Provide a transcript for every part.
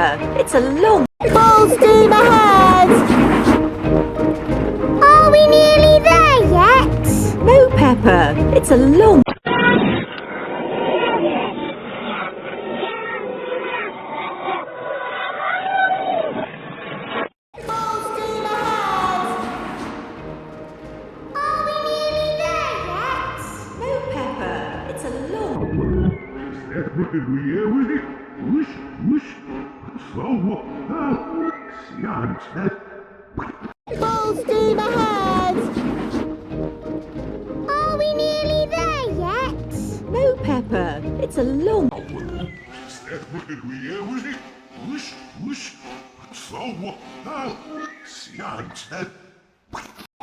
Peppa, it's a long... Full steam ahead! Are we nearly there yet? No, Peppa, it's a long... Full steam ahead! Are we nearly there yet? No, Peppa, it's a long... Full steam ahead! Are we nearly there yet? No, Peppa, it's a long...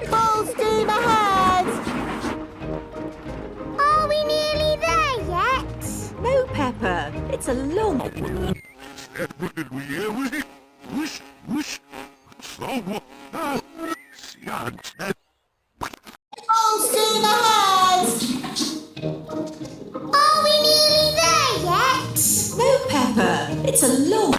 Full steam ahead! Are we nearly there yet? No, Peppa, it's a long... Full steam ahead! Are we nearly there yet? No, Peppa, it's a long...